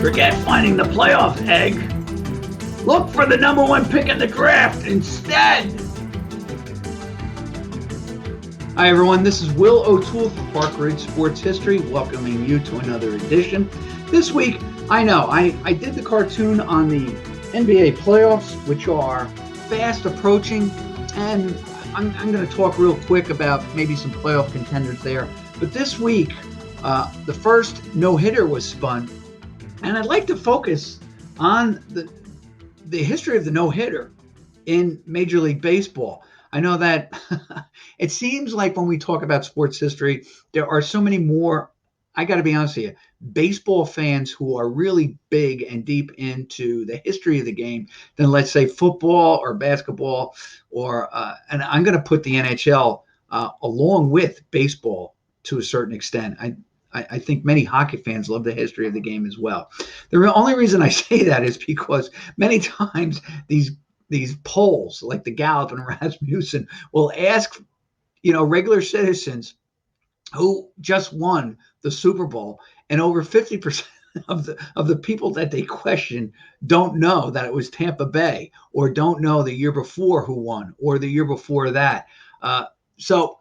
Forget finding the playoff egg. Look for the number one pick in the draft instead. Hi, everyone. This is Will O'Toole from Park Ridge Sports History, welcoming you to another edition. This week, I know, I did the cartoon on the NBA playoffs, which are fast approaching, and I'm going to talk real quick about maybe some playoff contenders there. But this week, the first no-hitter was spun, and I'd like to focus on the history of the no-hitter in Major League Baseball. I know that it seems like when we talk about sports history, there are so many more, I got to be honest with you, baseball fans who are really big and deep into the history of the game than, let's say, football or basketball, or and I'm going to put the NHL along with baseball to a certain extent. I think many hockey fans love the history of the game as well. The only reason I say that is because many times these polls, like the Gallup and Rasmussen, will ask, regular citizens who just won the Super Bowl, and over 50% of the people that they question don't know that it was Tampa Bay, or don't know the year before who won, or the year before that. So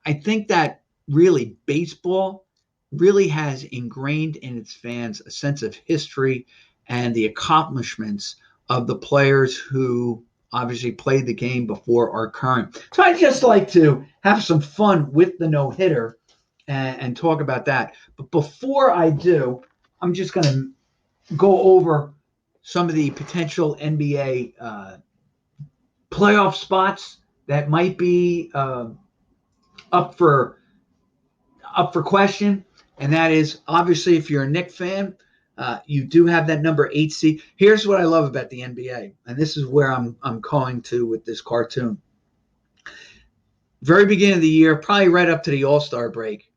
I think that really baseball really has ingrained in its fans a sense of history and the accomplishments of the players who obviously played the game before our current. So I'd just like to have some fun with the no-hitter and talk about that. But before I do, I'm just going to go over some of the potential NBA playoff spots that might be up for question. And that is, obviously, if you're a Knicks fan, you do have that number 8 seed. Here's what I love about the NBA, and this is where I'm calling to with this cartoon. Very beginning of the year, probably right up to the All-Star break,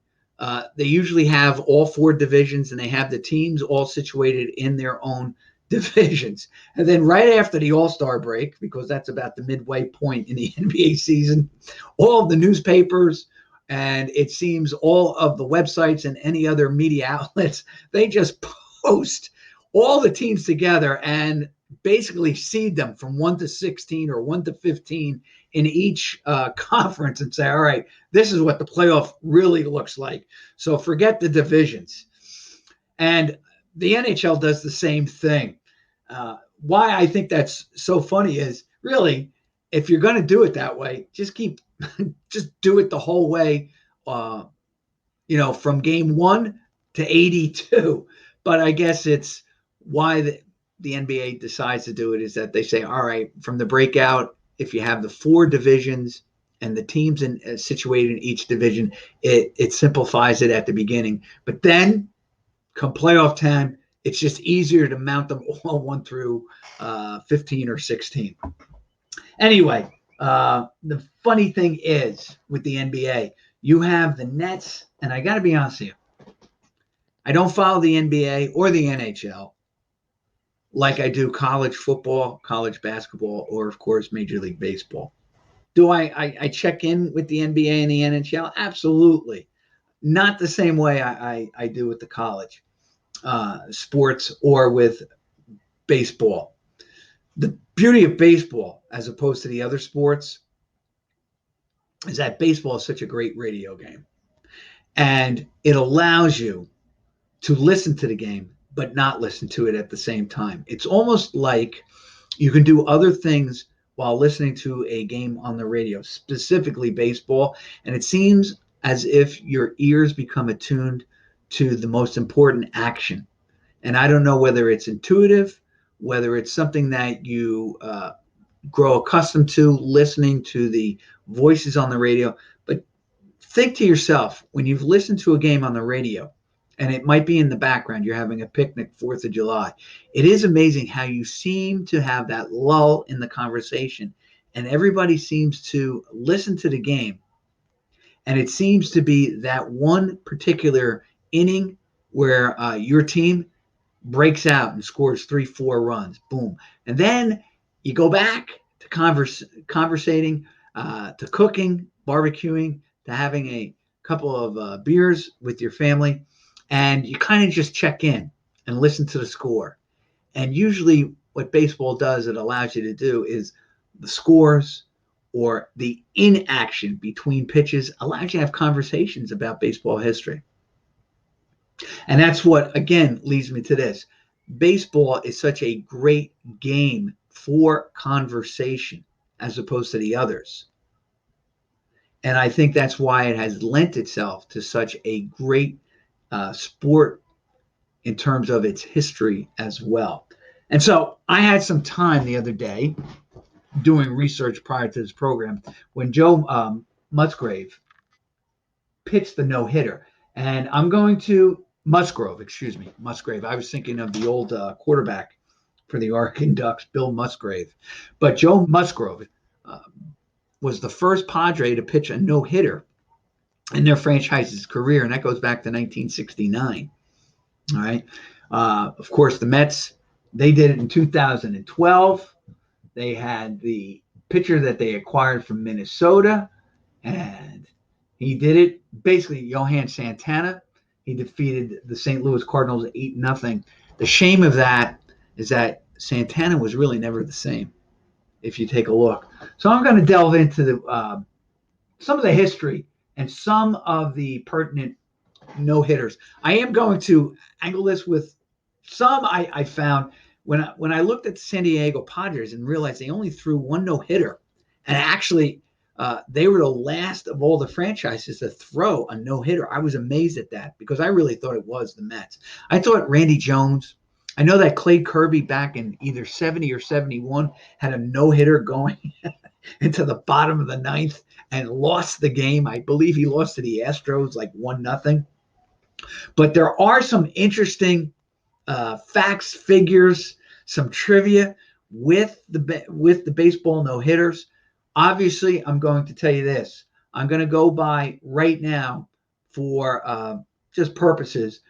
they usually have all 4 divisions, and they have the teams all situated in their own divisions. And then right after the All-Star break, because that's about the midway point in the NBA season, all of the newspapers, and it seems all of the websites and any other media outlets, they just post all the teams together and basically seed them from 1 to 16 or 1 to 15 in each conference and say, all right, this is what the playoff really looks like. So forget the divisions. And the NHL does the same thing. Why I think that's so funny is, really, if you're going to do it that way, just do it the whole way, from game 1 to 82. But I guess it's why the NBA decides to do it is that they say, all right, from the breakout, if you have the 4 divisions and the teams situated in each division, it simplifies it at the beginning. But then come playoff time, it's just easier to mount them all 1 through 15 or 16. Anyway, the funny thing is with the NBA, you have the Nets, and I got to be honest with you, I don't follow the NBA or the NHL like I do college football, college basketball, or, of course, Major League Baseball. Do I check in with the NBA and the NHL? Absolutely. Not the same way I do with the college sports or with baseball. The beauty of baseball, as opposed to the other sports, is that baseball is such a great radio game. And it allows you to listen to the game, but not listen to it at the same time. It's almost like you can do other things while listening to a game on the radio, specifically baseball. And it seems as if your ears become attuned to the most important action. And I don't know whether it's intuitive, whether it's something that you grow accustomed to listening to the voices on the radio. But think to yourself, when you've listened to a game on the radio, and it might be in the background, you're having a picnic, 4th of July. It is amazing how you seem to have that lull in the conversation, and everybody seems to listen to the game. And it seems to be that one particular inning where your team breaks out and scores 3-4 runs. Boom. And then you go back to conversating, to cooking, barbecuing, to having a couple of beers with your family. And you kind of just check in. and listen to the score. And usually what baseball does, it allows you to do is the scores or the inaction between pitches allows you to have conversations about baseball history. And that's what, again, leads me to this. Baseball is such a great game for conversation as opposed to the others. And I think that's why it has lent itself to such a great sport in terms of its history as well. And so I had some time the other day doing research prior to this program when Joe Musgrove pitched the no-hitter. And I'm going to Musgrove. I was thinking of the old quarterback for the Oregon Ducks, Bill Musgrave. But Joe Musgrove was the first Padre to pitch a no-hitter in their franchise's career, and that goes back to 1969. All right. Of course, the Mets, they did it in 2012. They had the pitcher that they acquired from Minnesota, and he did it. Basically, Johan Santana, he defeated the St. Louis Cardinals 8-0. The shame of that is that Santana was really never the same, if you take a look. So I'm going to delve into some of the history and some of the pertinent no-hitters. I am going to angle this with some I found when I looked at the San Diego Padres and realized they only threw one no-hitter. And actually, they were the last of all the franchises to throw a no-hitter. I was amazed at that because I really thought it was the Mets. I thought Randy Jones, I know that Clay Kirby back in either 70 or 71 had a no-hitter going into the bottom of the ninth and lost the game. I believe he lost to the Astros like 1-0. But there are some interesting facts, figures, some trivia with the baseball no-hitters. Obviously, I'm going to tell you this. I'm going to go by right now for just purposes.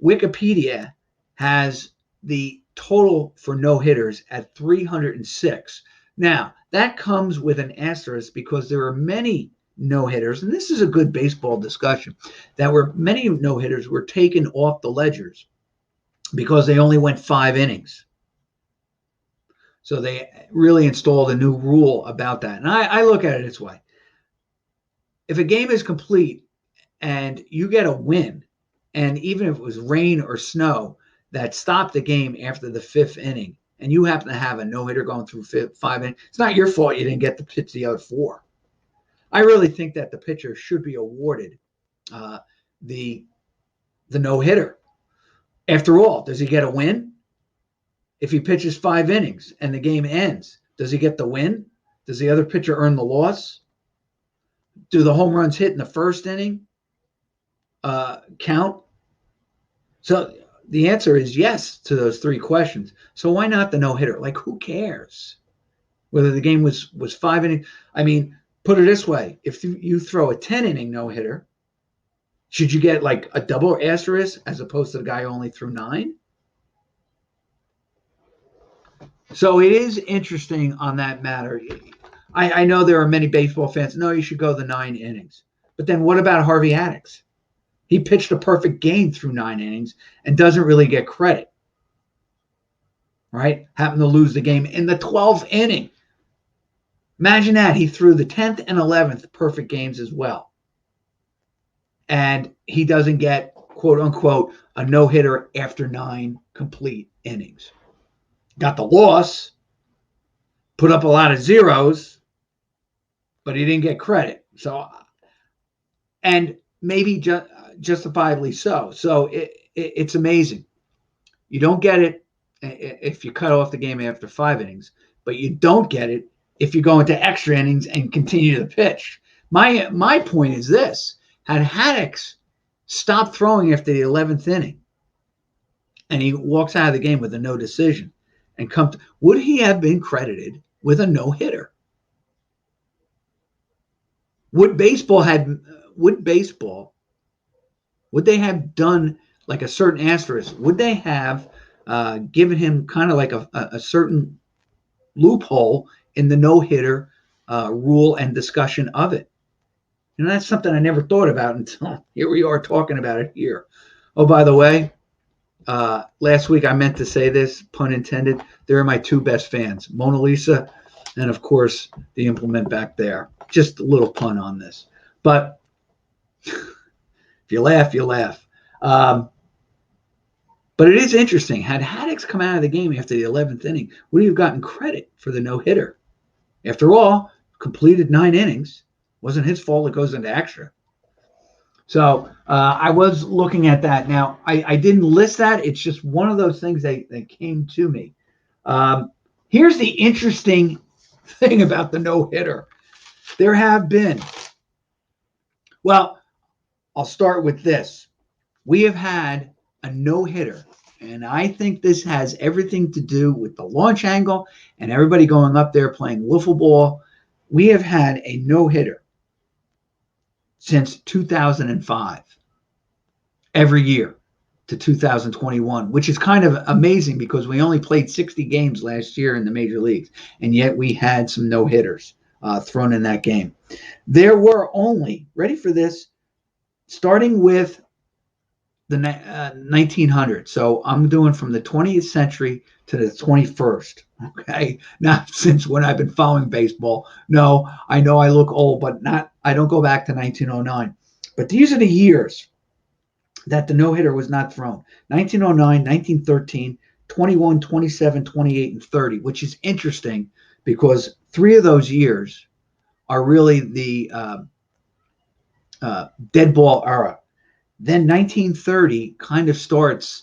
Wikipedia has the total for no-hitters at 306. Now, that comes with an asterisk because there are many no-hitters, and this is a good baseball discussion, that many no-hitters were taken off the ledgers because they only went 5 innings. So they really installed a new rule about that. And I look at it this way. If a game is complete and you get a win, and even if it was rain or snow that stopped the game after the 5th inning, and you happen to have a no-hitter going through 5 innings, it's not your fault you didn't get to pitch the other 4. I really think that the pitcher should be awarded the no-hitter. After all, does he get a win? If he pitches 5 innings and the game ends, does he get the win? Does the other pitcher earn the loss? Do the home runs hit in the 1st inning count? So the answer is yes to those 3 questions. So why not the no-hitter? Like, who cares whether the game was 5 innings? I mean, put it this way. If you throw a 10-inning no-hitter, should you get like a double asterisk as opposed to the guy who only threw 9? So it is interesting on that matter. I know there are many baseball fans. No, you should go the 9 innings. But then what about Harvey Haddix? He pitched a perfect game through 9 innings and doesn't really get credit. Right? Happened to lose the game in the 12th inning. Imagine that. He threw the 10th and 11th perfect games as well. And he doesn't get, quote unquote, a no-hitter after 9 complete innings. Got the loss, put up a lot of zeros, but he didn't get credit. So, and maybe justifiably so. So it's amazing. You don't get it if you cut off the game after 5 innings, but you don't get it if you go into extra innings and continue to pitch. My point is this. Had Haddix stopped throwing after the 11th inning and he walks out of the game with a no decision and would he have been credited with a no-hitter? Would they have done like a certain asterisk? Would they have given him kind of like a certain loophole in the no-hitter rule and discussion of it? And that's something I never thought about until here we are talking about it here. Oh, by the way, Last week I meant to say this, pun intended. They're my two best fans, Mona Lisa, and of course the implement back there. Just a little pun on this, but if you laugh, you laugh. Um, but it is interesting. Had Haddix come out of the game after the 11th inning, would he have gotten credit for the no hitter? After all, completed 9 innings. Wasn't his fault. It goes into extra. So I was looking at that. Now, I didn't list that. It's just one of those things that came to me. Here's the interesting thing about the no-hitter. There have been, well, I'll start with this. We have had a no-hitter, and I think this has everything to do with the launch angle and everybody going up there playing wiffle ball. We have had a no-hitter since 2005. Every year to 2021, which is kind of amazing because we only played 60 games last year in the major leagues, and yet we had some no-hitters thrown in that game. There were only, ready for this, starting with the 1900s. So I'm doing from the 20th century to the 21st. Okay, not since when I've been following baseball. No, I know I look old, but not. I don't go back to 1909. But these are the years that the no-hitter was not thrown. 1909, 1913, 21, 27, 28, and 30, which is interesting because 3 of those years are really the dead ball era. Then 1930 kind of starts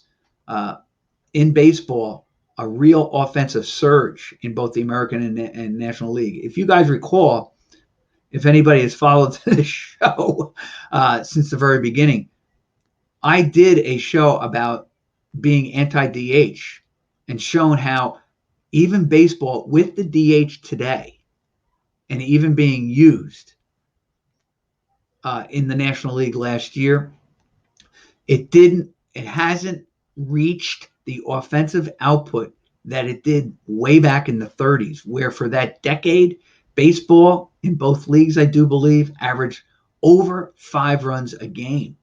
in baseball a real offensive surge in both the American and National League. If you guys recall, if anybody has followed this show since the very beginning, I did a show about being anti-DH and shown how even baseball with the DH today and even being used in the National League last year, it hasn't reached the offensive output that it did way back in the 30s, where for that decade, baseball in both leagues, I do believe, averaged over 5 runs a game.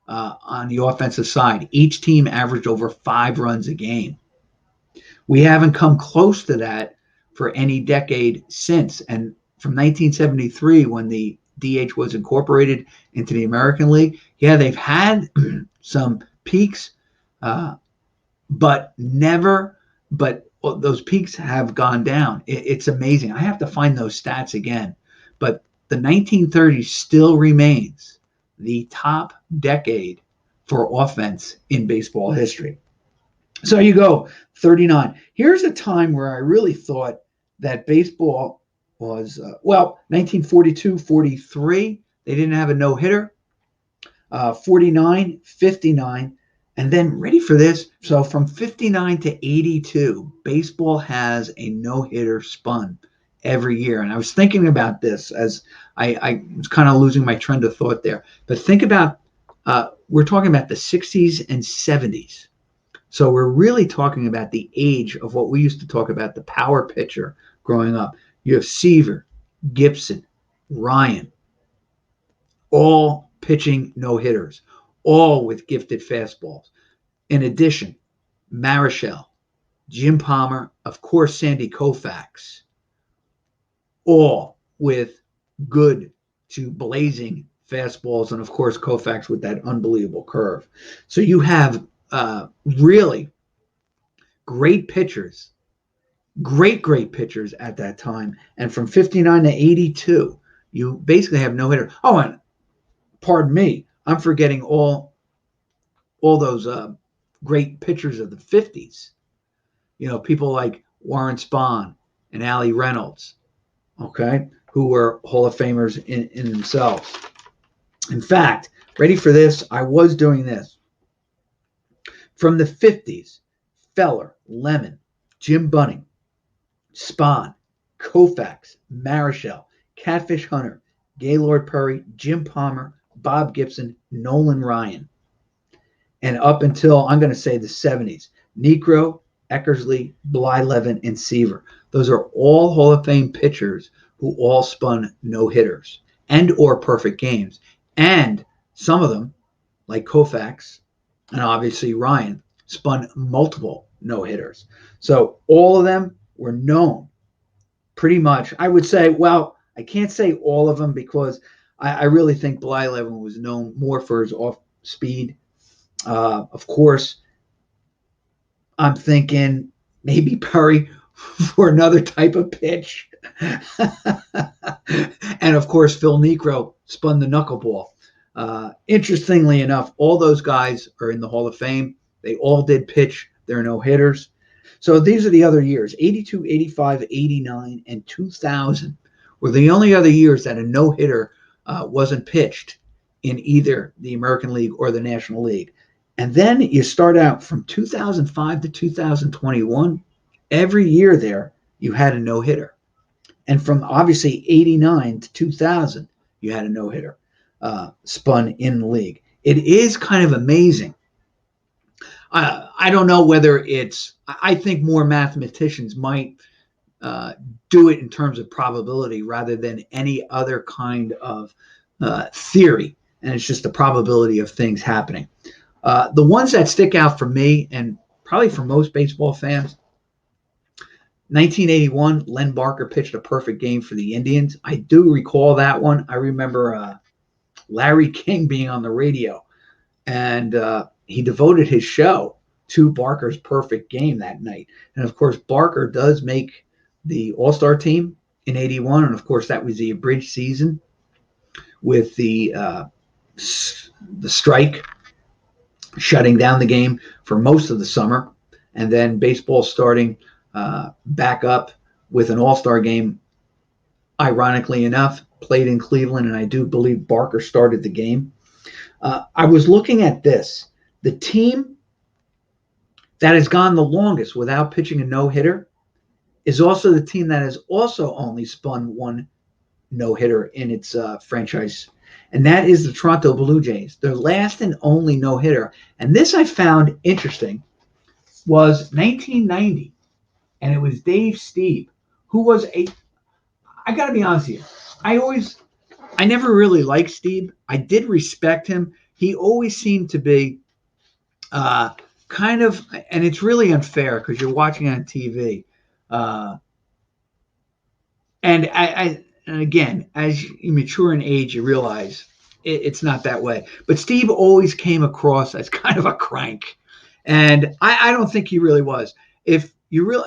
On the offensive side. Each team averaged over 5 runs a game. We haven't come close to that for any decade since. And from 1973, when the DH was incorporated into the American League, yeah, they've had some peaks, but those peaks have gone down. It's amazing. I have to find those stats again. But the 1930s still remains the top decade for offense in baseball history. So you go 39. Here's a time where I really thought that baseball was, 1942, 43, they didn't have a no-hitter. 49, 59, and then ready for this. So from 59 to 82, baseball has a no-hitter spun every year. And I was thinking about this as I was kind of losing my trend of thought there. But think about, we're talking about the 60s and 70s. So we're really talking about the age of what we used to talk about, the power pitcher growing up. You have Seaver, Gibson, Ryan, all pitching no-hitters, all with gifted fastballs. In addition, Marichal, Jim Palmer, of course, Sandy Koufax, all with good to blazing fastballs, and of course Koufax with that unbelievable curve. So you have really great pitchers, great pitchers at that time. And from 59 to 82, you basically have no hitter. Oh, and pardon me, I'm forgetting all those great pitchers of the 50s. You know, people like Warren Spahn and Allie Reynolds, okay, who were Hall of Famers in themselves. In fact, ready for this? I was doing this. From the 50s, Feller, Lemon, Jim Bunning, Spahn, Koufax, Marichal, Catfish Hunter, Gaylord Perry, Jim Palmer, Bob Gibson, Nolan Ryan. And up until, I'm going to say, the 70s, Niekro, Eckersley, Blyleven, and Seaver. Those are all Hall of Fame pitchers who all spun no-hitters and or perfect games. And some of them, like Koufax, and obviously Ryan spun multiple no-hitters. So all of them were known pretty much. I would say, well, I can't say all of them because I really think Blyleven was known more for his off speed. Of course, I'm thinking maybe Perry for another type of pitch. And of course, Phil Niekro spun the knuckleball. Interestingly enough, all those guys are in the Hall of Fame. They all did pitch their no hitters. So these are the other years: 82, 85, 89, and 2000 were the only other years that a no hitter wasn't pitched in either the American League or the National League. And then you start out from 2005 to 2021. Every year there, you had a no hitter. And from obviously 89 to 2000, you had a no hitter spun in the league. It is kind of amazing. I don't know whether it's, I think more mathematicians might do it in terms of probability rather than any other kind of theory. And it's just the probability of things happening. The ones that stick out for me and probably for most baseball fans, 1981, Len Barker pitched a perfect game for the Indians. I do recall that one. I remember Larry King being on the radio, and he devoted his show to Barker's perfect game that night. And of course, Barker does make the All-Star team in 81, and of course, that was the abridged season with the strike shutting down the game for most of the summer, and then baseball starting back up with an all-star game, ironically enough, played in Cleveland, and I do believe Barker started the game. I was looking at this. The team that has gone the longest without pitching a no-hitter is also the team that has also only spun one no-hitter in its franchise, and that is the Toronto Blue Jays. Their last and only no-hitter, and this I found interesting, was 1990. And it was Dave Stieb, who was I got to be honest with you, I never really liked Stieb. I did respect him. He always seemed to be kind of, and it's really unfair because you're watching on TV. And and again, as you mature in age, you realize it's not that way. But Stieb always came across as kind of a crank. And I don't think he really was. If you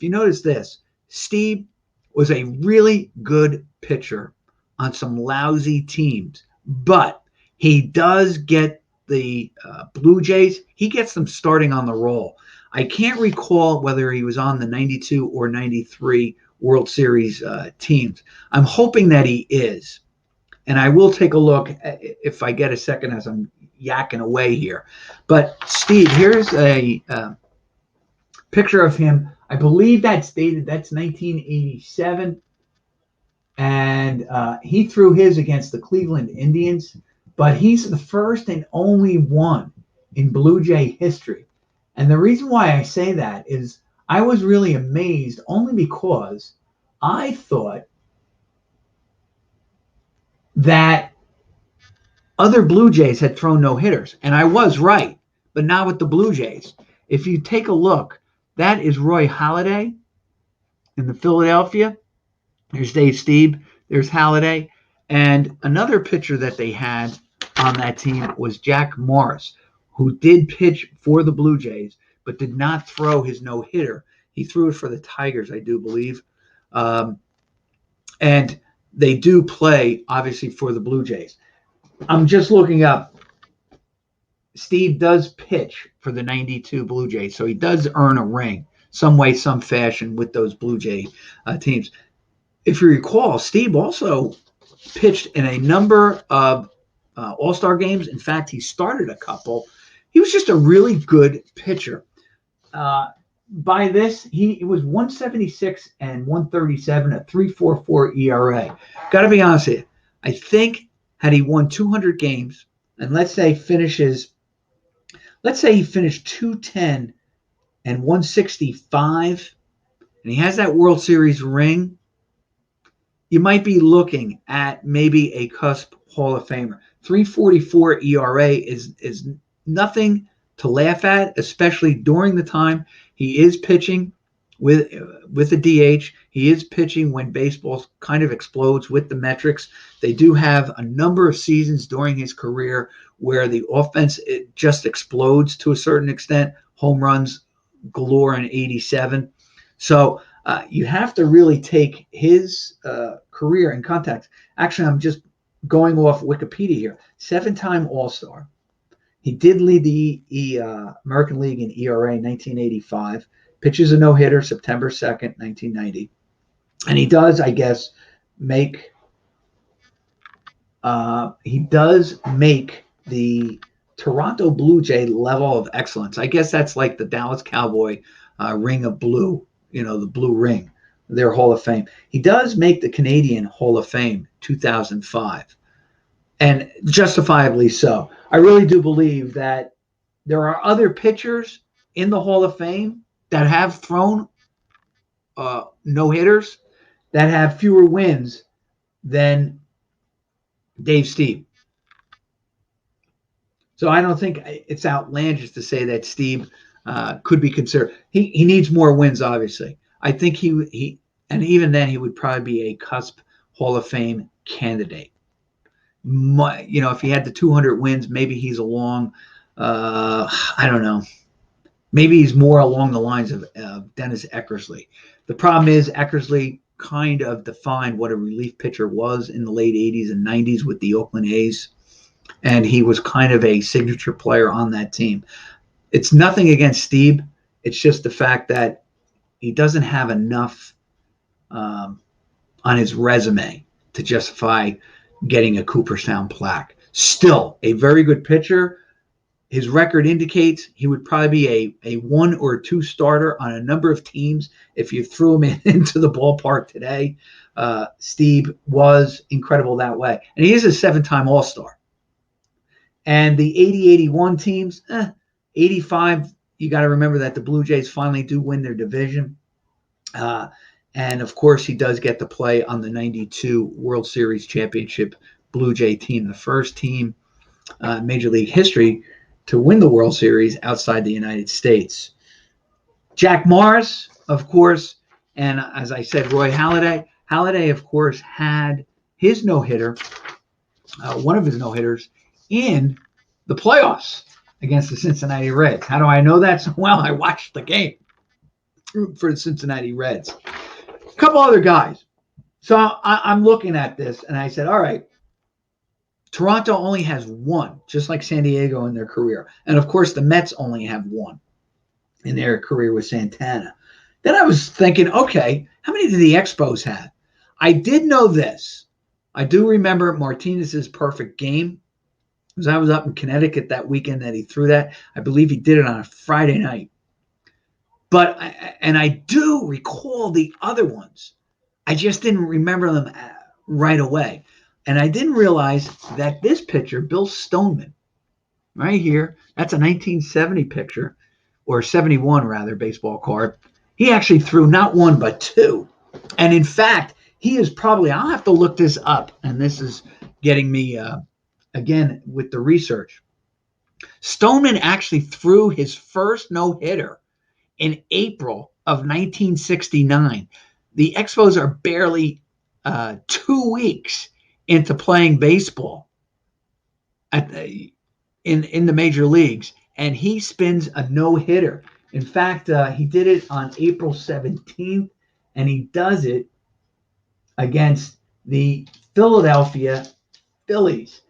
notice this, Steve was a really good pitcher on some lousy teams, but he does get the Blue Jays. He gets them starting on the roll. I can't recall whether he was on the 92 or 93 World Series teams. I'm hoping that he is, and I will take a look if I get a second as I'm yakking away here. But Steve, here's a picture of him. I believe that's dated. That's 1987, and he threw his against the Cleveland Indians. But he's the first and only one in Blue Jay history. And the reason why I say that is I was really amazed only because I thought that other Blue Jays had thrown no hitters, and I was right, but not with the Blue Jays. If you take a look, that is Roy Halladay in the Philadelphia. There's Dave Stieb. There's Halladay. And another pitcher that they had on that team was Jack Morris, who did pitch for the Blue Jays, but did not throw his no-hitter. He threw it for the Tigers, I do believe. And they do play, obviously, for the Blue Jays. I'm just looking up. Steve does pitch for the 92 Blue Jays, so he does earn a ring some way, some fashion with those Blue Jay teams. If you recall, Steve also pitched in a number of All-Star games. In fact, he started a couple. He was just a really good pitcher. By this, he was 176 and 137, a 3.44 ERA. Got to be honest with you. I think had he won 200 games, and let's say he finished 210 and 165, and he has that World Series ring, you might be looking at maybe a cusp Hall of Famer. 3.44 ERA is nothing to laugh at, especially during the time he is pitching with a DH. He is pitching when baseball kind of explodes with the metrics. They do have a number of seasons during his career where the offense it just explodes to a certain extent. Home runs galore in '87. So you have to really take his career in context. Actually, I'm just going off Wikipedia here. 7-time All-Star. He did lead the American League in ERA in 1985. Pitches a no-hitter September 2nd, 1990. And he does, I guess, make the Toronto Blue Jay level of excellence. I guess that's like the Dallas Cowboy ring of blue, the blue ring, their Hall of Fame. He does make the Canadian Hall of Fame 2005, and justifiably so. I really do believe that there are other pitchers in the Hall of Fame that have thrown no-hitters that have fewer wins than Dave Stieb. So I don't think it's outlandish to say that Stieb could be considered. He needs more wins, obviously. I think he and even then he would probably be a cusp Hall of Fame candidate. If he had the 200 wins, maybe he's along. I don't know. Maybe he's more along the lines of Dennis Eckersley. The problem is Eckersley kind of defined what a relief pitcher was in the late 80s and 90s with the Oakland A's. And he was kind of a signature player on that team. It's nothing against Stieb. It's just the fact that he doesn't have enough on his resume to justify getting a Cooperstown plaque. Still, a very good pitcher. His record indicates he would probably be a 1 or 2 starter on a number of teams if you threw him into the ballpark today. Stieb was incredible that way. And he is a 7-time All-Star. And the 80-81 teams, 85, you got to remember that the Blue Jays finally do win their division. And, of course, he does get to play on the 92 World Series championship Blue Jay team, the first team Major League history to win the World Series outside the United States. Jack Morris, of course, and as I said, Roy Halladay. Halladay, of course, had his no-hitter, one of his no-hitters, in the playoffs against the Cincinnati Reds. How do I know that? Well, I watched the game for the Cincinnati Reds. A couple other guys. So I'm looking at this, and I said, all right, Toronto only has one, just like San Diego in their career. And, of course, the Mets only have one in their career with Santana. Then I was thinking, okay, how many did the Expos have? I did know this. I do remember Martinez's perfect game, because I was up in Connecticut that weekend that he threw that. I believe he did it on a Friday night. But I do recall the other ones. I just didn't remember them right away. And I didn't realize that this pitcher, Bill Stoneman, right here, that's a 1970 picture, or 71 rather, baseball card. He actually threw not one but two. And in fact, he is probably, I'll have to look this up, and this is getting me, again, with the research. Stoneman actually threw his first no-hitter in April of 1969. The Expos are barely 2 weeks into playing baseball in the major leagues, and he spins a no-hitter. In fact, he did it on April 17th, and he does it against the Philadelphia Phillies.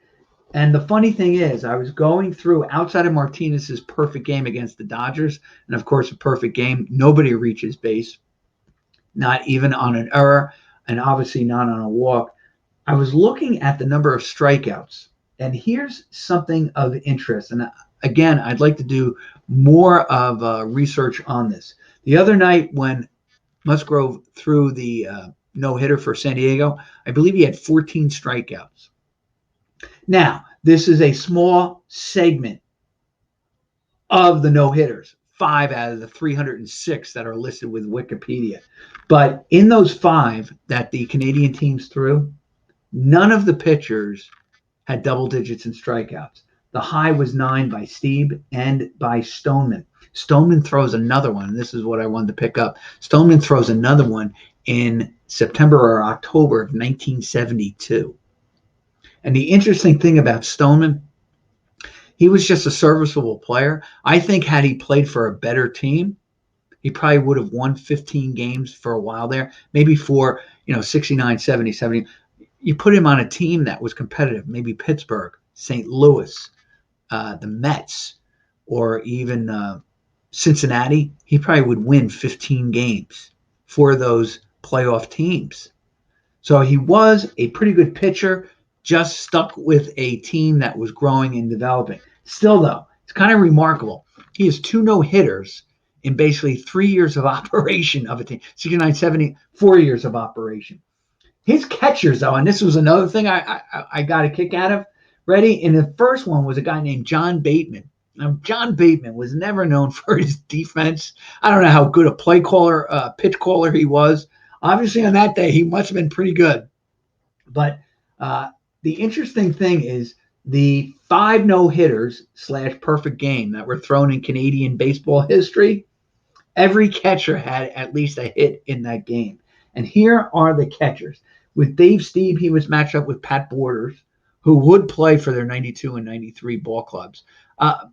And the funny thing is, I was going through, outside of Martinez's perfect game against the Dodgers, and of course a perfect game, nobody reaches base, not even on an error, and obviously not on a walk. I was looking at the number of strikeouts, and here's something of interest. And again, I'd like to do more of research on this. The other night when Musgrove threw the no-hitter for San Diego, I believe he had 14 strikeouts. Now, this is a small segment of the no-hitters, 5 out of the 306 that are listed with Wikipedia. But in those 5 that the Canadian teams threw, none of the pitchers had double digits in strikeouts. The high was 9 by Steve and by Stoneman. Stoneman throws another one, and this is what I wanted to pick up. Stoneman throws another one in September or October of 1972. And the interesting thing about Stoneman, he was just a serviceable player. I think had he played for a better team, he probably would have won 15 games for a while there, maybe for, 69, 70, 70. You put him on a team that was competitive, maybe Pittsburgh, St. Louis, the Mets, or even Cincinnati, he probably would win 15 games for those playoff teams. So he was a pretty good pitcher, just stuck with a team that was growing and developing. Still, though, it's kind of remarkable. He has 2 no-hitters in basically 3 years of operation of a team, 69, 70, 4 years of operation. His catchers, though, and this was another thing I got a kick out of, ready? And the first one was a guy named John Bateman. Now, John Bateman was never known for his defense. I don't know how good a play caller, pitch caller he was. Obviously, on that day, he must have been pretty good. But the interesting thing is the 5 no-hitters / perfect game that were thrown in Canadian baseball history, every catcher had at least a hit in that game. And here are the catchers. With Dave Stieb, he was matched up with Pat Borders, who would play for their 92 and 93 ball clubs.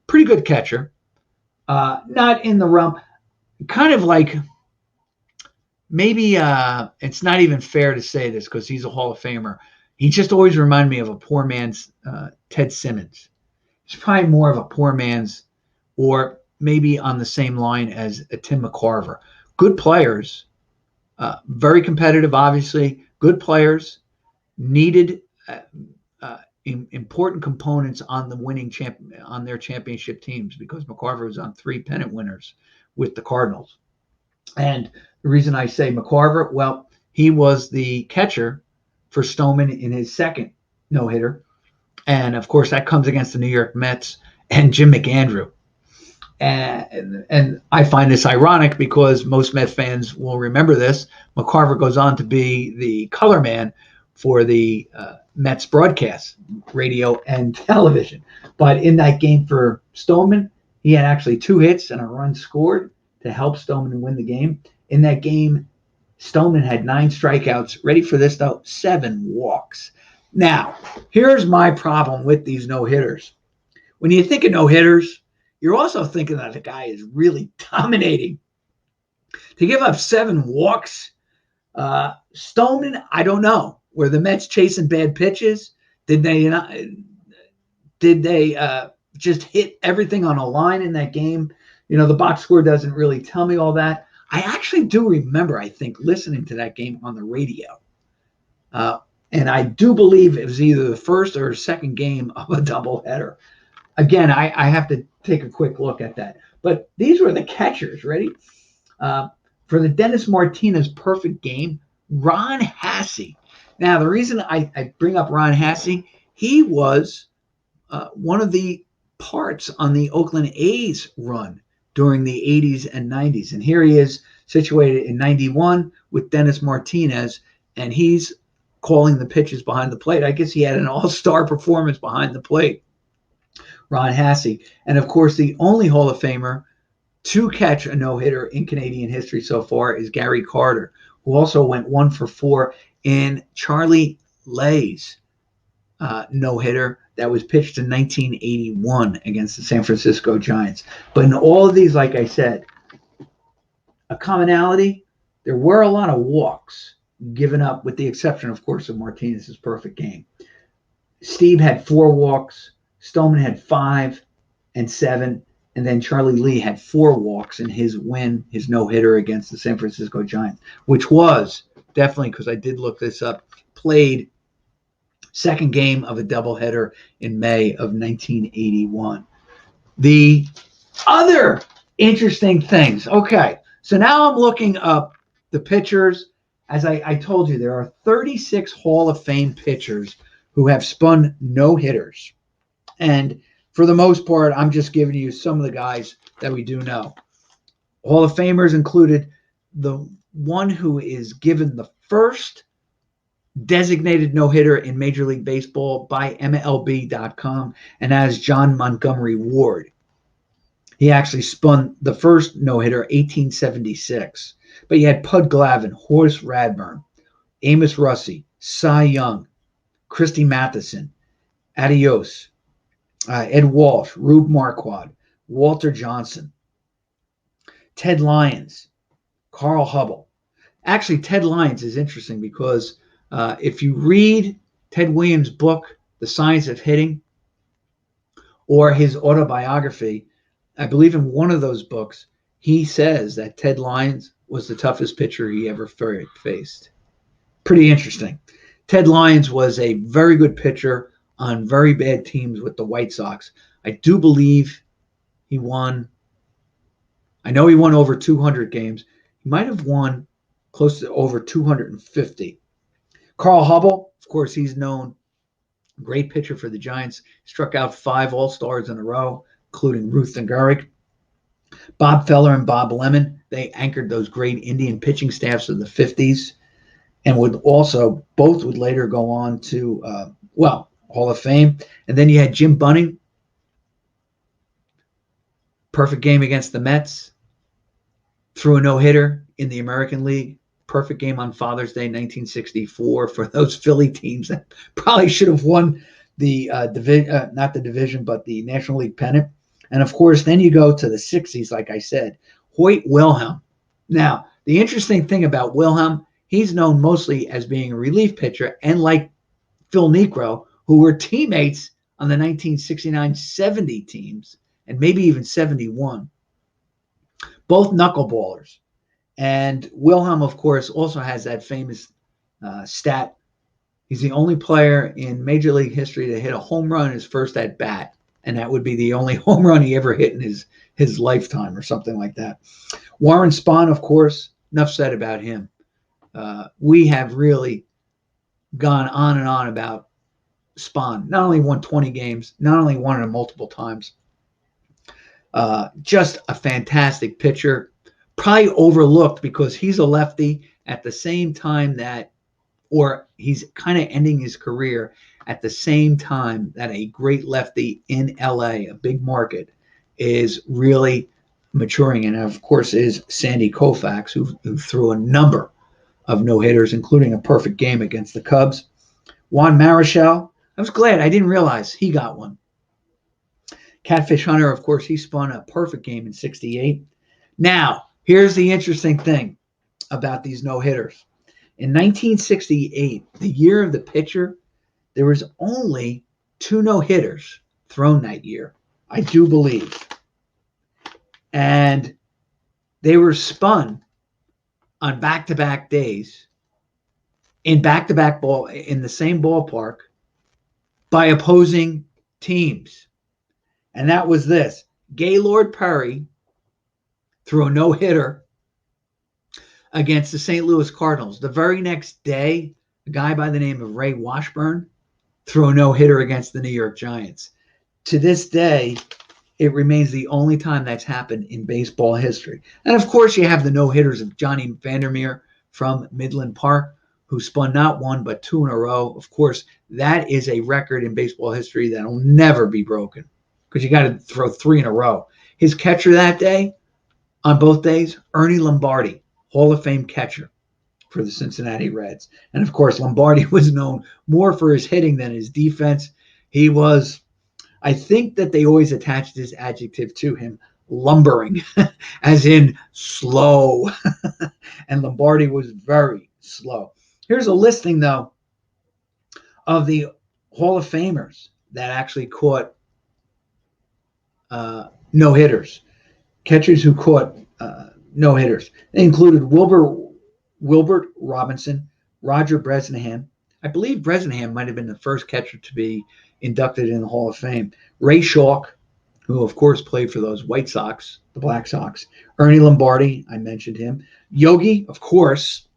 Pretty good catcher. Not in the realm, kind of like, maybe it's not even fair to say this because he's a Hall of Famer. He just always reminded me of a poor man's Ted Simmons. He's probably more of a poor man's, or maybe on the same line as a Tim McCarver. Good players, very competitive, obviously. Good players, needed important components on the on their championship teams, because McCarver was on 3 pennant winners with the Cardinals. And the reason I say McCarver, well, he was the catcher for Stoneman in his second no-hitter. And, of course, that comes against the New York Mets and Jim McAndrew. And I find this ironic because most Met fans will remember this. McCarver goes on to be the color man for the Mets broadcast, radio and television. But in that game for Stoneman, he had actually 2 hits and a run scored to help Stoneman win the game. In that game, Stoneman had 9 strikeouts. Ready for this, though? 7 walks. Now, here's my problem with these no-hitters. When you think of no-hitters, you're also thinking that the guy is really dominating. To give up 7 walks, Stoneman, I don't know. Were the Mets chasing bad pitches? Did they not? Did they just hit everything on a line in that game? The box score doesn't really tell me all that. I actually do remember, I think, listening to that game on the radio. And I do believe it was either the first or second game of a doubleheader. Again, I have to take a quick look at that. But these were the catchers, ready? For the Dennis Martinez perfect game, Ron Hassey. Now, the reason I bring up Ron Hassey, he was one of the parts on the Oakland A's run during the 80s and 90s. And here he is situated in 91 with Dennis Martinez, and he's calling the pitches behind the plate. I guess he had an all-star performance behind the plate, Ron Hassey. And, of course, the only Hall of Famer to catch a no-hitter in Canadian history so far is Gary Carter, who also went 1 for 4 in Charlie Lay's no-hitter that was pitched in 1981 against the San Francisco Giants. But in all of these, like I said, a commonality, there were a lot of walks given up, with the exception, of course, of Martinez's perfect game. Steve had 4 walks, Stoneman had 5 and 7, and then Charlie Lee had 4 walks in his win, his no-hitter against the San Francisco Giants, which was definitely, because I did look this up, played second game of a doubleheader in May of 1981. The other interesting things. Okay, so now I'm looking up the pitchers. As I told you, there are 36 Hall of Fame pitchers who have spun no-hitters. And for the most part, I'm just giving you some of the guys that we do know. Hall of Famers included the one who is given the first designated no-hitter in Major League Baseball by MLB.com, and that is John Montgomery Ward. He actually spun the first no-hitter, 1876. But you had Pud Glavine, Horace Radburn, Amos Russi, Cy Young, Christy Matheson, Adios, Ed Walsh, Rube Marquardt, Walter Johnson, Ted Lyons, Carl Hubbell. Actually, Ted Lyons is interesting because if you read Ted Williams' book, The Science of Hitting, or his autobiography, I believe in one of those books, he says that Ted Lyons was the toughest pitcher he ever faced. Pretty interesting. Ted Lyons was a very good pitcher on very bad teams with the White Sox. I do believe he won. I know he won over 200 games. He might have won close to over 250. Carl Hubbell, of course, he's known. Great pitcher for the Giants. Struck out 5 All-Stars in a row, including Ruth and Gehrig. Bob Feller and Bob Lemon, they anchored those great Indian pitching staffs of the 50s, and both would later go on to, Hall of Fame. And then you had Jim Bunning, perfect game against the Mets, threw a no-hitter in the American League, perfect game on Father's Day, 1964, for those Philly teams that probably should have won the not the division, but the National League pennant. And of course, then you go to the 60s, like I said, Hoyt Wilhelm. Now, the interesting thing about Wilhelm, he's known mostly as being a relief pitcher, and like Phil Niekro, who were teammates on the 1969-70 teams, and maybe even 71. Both knuckleballers. And Wilhelm, of course, also has that famous stat. He's the only player in Major League history to hit a home run his first at bat. And that would be the only home run he ever hit in his lifetime or something like that. Warren Spahn, of course, enough said about him. We have really gone on and on about Spahn. Not only won 20 games, not only won them multiple times. Just a fantastic pitcher. Probably overlooked because he's a lefty at the same time or he's kind of ending his career at the same time that a great lefty in LA, a big market, is really maturing. And of course is Sandy Koufax, who threw a number of no-hitters, including a perfect game against the Cubs. Juan Marichal, I was glad. I didn't realize he got one. Catfish Hunter, of course, he spun a perfect game in 68. Now, here's the interesting thing about these no-hitters. In 1968, the year of the pitcher, there was only 2 no-hitters thrown that year, I do believe. And they were spun on back-to-back days in back-to-back ball in the same ballpark by opposing teams. And that was this. Gaylord Perry threw a no-hitter against the St. Louis Cardinals. The very next day, a guy by the name of Ray Washburn threw a no-hitter against the New York Giants. To this day, it remains the only time that's happened in baseball history. And of course, you have the no-hitters of Johnny Vandermeer from Midland Park, who spun not 1 but 2 in a row. Of course, that is a record in baseball history that will never be broken because you got to throw 3 in a row. His catcher that day, on both days, Ernie Lombardi, Hall of Fame catcher for the Cincinnati Reds. And of course, Lombardi was known more for his hitting than his defense. He was, I think that they always attached this adjective to him, lumbering, as in slow. And Lombardi was very slow. Here's a listing, though, of the Hall of Famers that actually caught no-hitters, catchers who caught no-hitters. They included Wilbert Robinson, Roger Bresnahan. I believe Bresnahan might have been the first catcher to be inducted in the Hall of Fame. Ray Schalk, who of course played for those White Sox, the Black Sox. Ernie Lombardi, I mentioned him. Yogi, of course.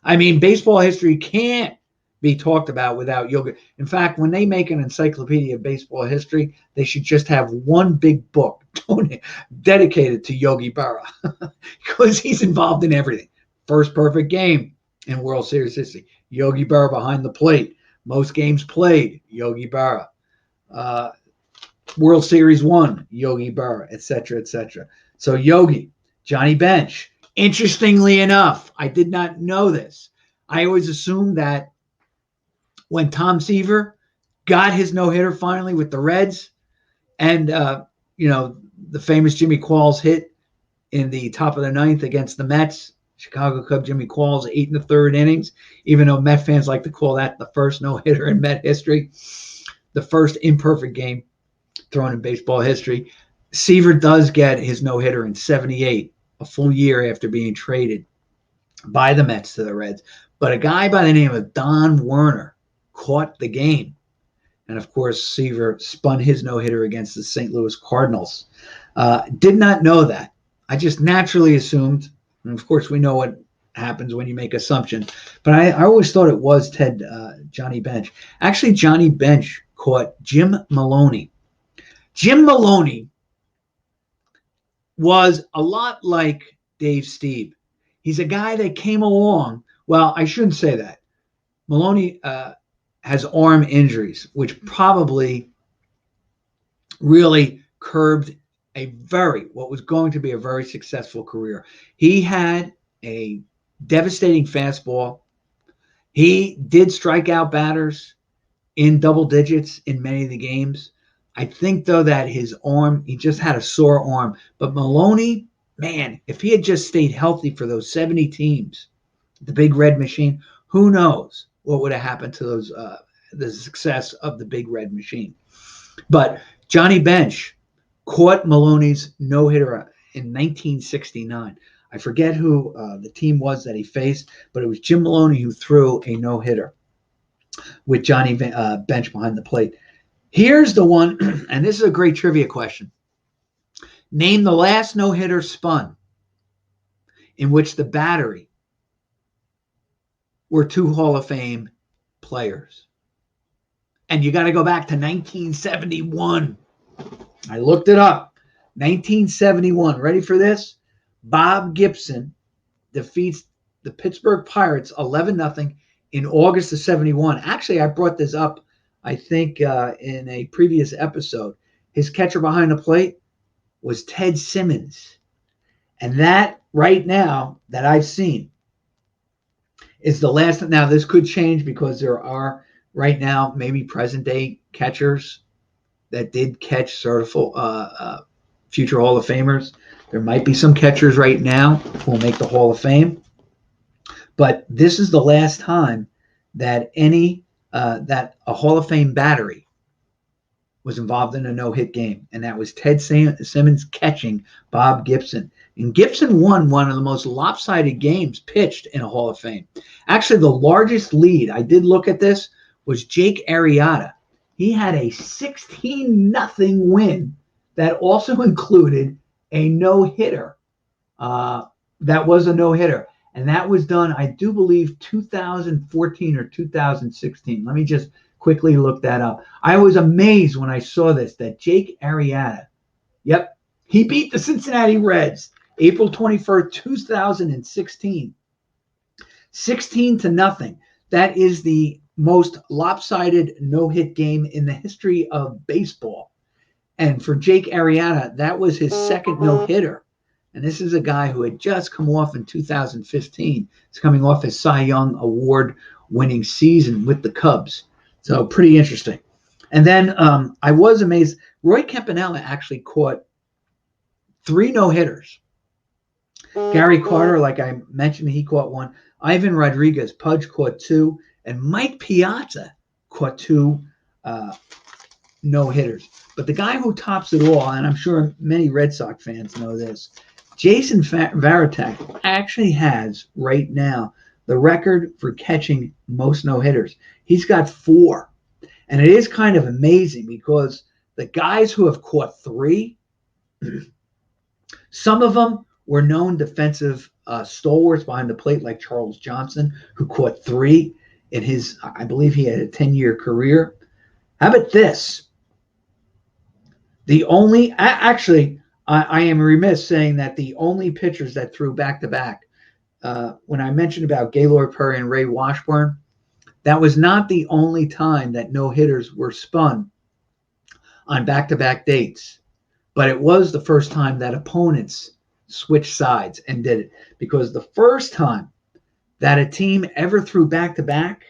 I mean, baseball history can't be talked about without Yogi. In fact, when they make an encyclopedia of baseball history, they should just have one big book dedicated to Yogi Berra because he's involved in everything. First perfect game, in World Series history. Yogi Berra behind the plate. Most games played, Yogi Berra. Uh, World Series won, Yogi Berra, etc., etc. So Yogi, Johnny Bench. Interestingly enough, I did not know this. I always assumed that when Tom Seaver got his no-hitter finally with the Reds, and the famous Jimmy Qualls hit in the top of the ninth against the Mets. Chicago Cub Jimmy Qualls, 8 1/3 innings, even though Met fans like to call that the first no-hitter in Met history, the first imperfect game thrown in baseball history. Seaver does get his no-hitter in 78, a full year after being traded by the Mets to the Reds. But a guy by the name of Don Werner caught the game. And of course, Seaver spun his no-hitter against the St. Louis Cardinals. Did not know that. I just naturally assumed, and of course we know what happens when you make assumptions, but I always thought it was Johnny Bench. Actually, Johnny Bench caught Jim Maloney. Jim Maloney was a lot like Dave Stieb. He's a guy that came along. Well, I shouldn't say that. Maloney has arm injuries, which probably really curbed what was going to be a very successful career. He had a devastating fastball. He did strike out batters in double digits in many of the games. I think, though, that his arm, he just had a sore arm. But Maloney, man, if he had just stayed healthy for those 70 teams, the Big Red Machine, who knows what would have happened to those the success of the Big Red Machine. But Johnny Bench caught Maloney's no-hitter in 1969. I forget who the team was that he faced, but it was Jim Maloney who threw a no-hitter with Johnny Bench behind the plate. Here's the one, and this is a great trivia question. Name the last no-hitter spun in which the battery were two Hall of Fame players. And you got to go back to 1971. I looked it up. 1971. Ready for this? Bob Gibson defeats the Pittsburgh Pirates 11-0 in August of 71. Actually, I brought this up, I think, in a previous episode. His catcher behind the plate was Ted Simmons. And that, right now, that I've seen, is the last. Now, this could change because there are, right now, maybe present-day catchers that did catch future Hall of Famers. There might be some catchers right now who will make the Hall of Fame. But this is the last time that that a Hall of Fame battery was involved in a no-hit game, and that was Ted Simmons catching Bob Gibson. And Gibson won one of the most lopsided games pitched in a Hall of Fame. Actually, the largest lead, I did look at this, was Jake Arrieta. He had a 16-0 win that also included a no-hitter. That was a no-hitter. And that was done, I do believe, 2014 or 2016. Let me just quickly look that up. I was amazed when I saw this, that Jake Arrieta, yep, he beat the Cincinnati Reds April 21st, 2016. 16-0. That is the most lopsided no-hit game in the history of baseball. And for Jake Arrieta, that was his second no-hitter. And this is a guy who had just come off in 2015. He's coming off his Cy Young Award-winning season with the Cubs. So pretty interesting. And then I was amazed. Roy Campanella actually caught 3 no-hitters. Gary Carter, like I mentioned, he caught 1. Ivan Rodriguez, Pudge, caught 2. And Mike Piazza caught 2 no-hitters. But the guy who tops it all, and I'm sure many Red Sox fans know this, Jason Varitek actually has, right now, the record for catching most no-hitters. He's got 4. And it is kind of amazing because the guys who have caught 3, some of them were known defensive stalwarts behind the plate, like Charles Johnson, who caught 3 in his, I believe he had a 10-year career. How about this? The only, actually, I am remiss saying that the only pitchers that threw back-to-back when I mentioned about Gaylord Perry and Ray Washburn, that was not the only time that no-hitters were spun on back-to-back dates, but it was the first time that opponents switched sides and did it, because the first time that a team ever threw back-to-back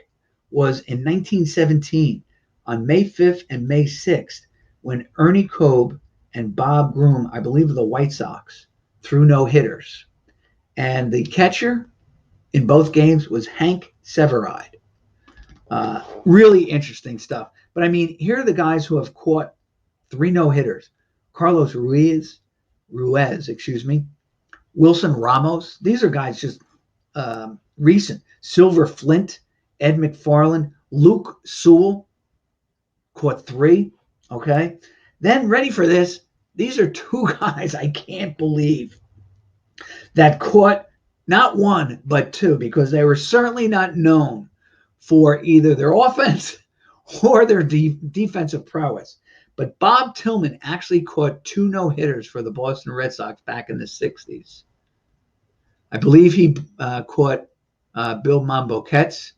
was in 1917 on May 5th and May 6th, when Ernie Kobe and Bob Groom, I believe of the White Sox, threw no-hitters. And the catcher in both games was Hank Severide. Really interesting stuff. But I mean, here are the guys who have caught 3 no-hitters. Carlos Ruiz, Wilson Ramos. These are guys just recent. Silver Flint, Ed McFarland, Luke Sewell caught 3. Okay. Then, ready for this, these are 2 guys I can't believe that caught not 1, but 2, because they were certainly not known for either their offense or their defensive prowess. But Bob Tillman actually caught 2 no-hitters for the Boston Red Sox back in the 60s. I believe he caught Bill Mambo Ketz,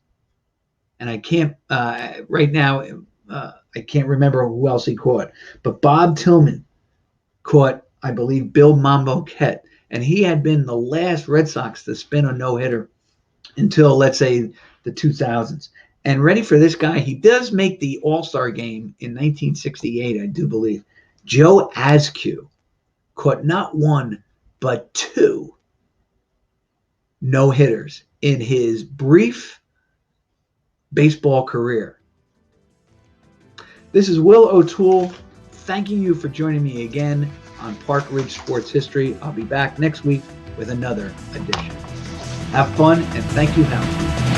and I can't right now. I can't remember who else he caught, but Bob Tillman caught, I believe, Bill Mambo Ketz, and he had been the last Red Sox to spin a no-hitter until, let's say, the 2000s. And ready for this guy, he does make the All-Star game in 1968, I do believe. Joe Askew caught not 1, but 2 no-hitters in his brief baseball career. This is Will O'Toole, thanking you for joining me again on Park Ridge Sports History. I'll be back next week with another edition. Have fun, and thank you, Howard.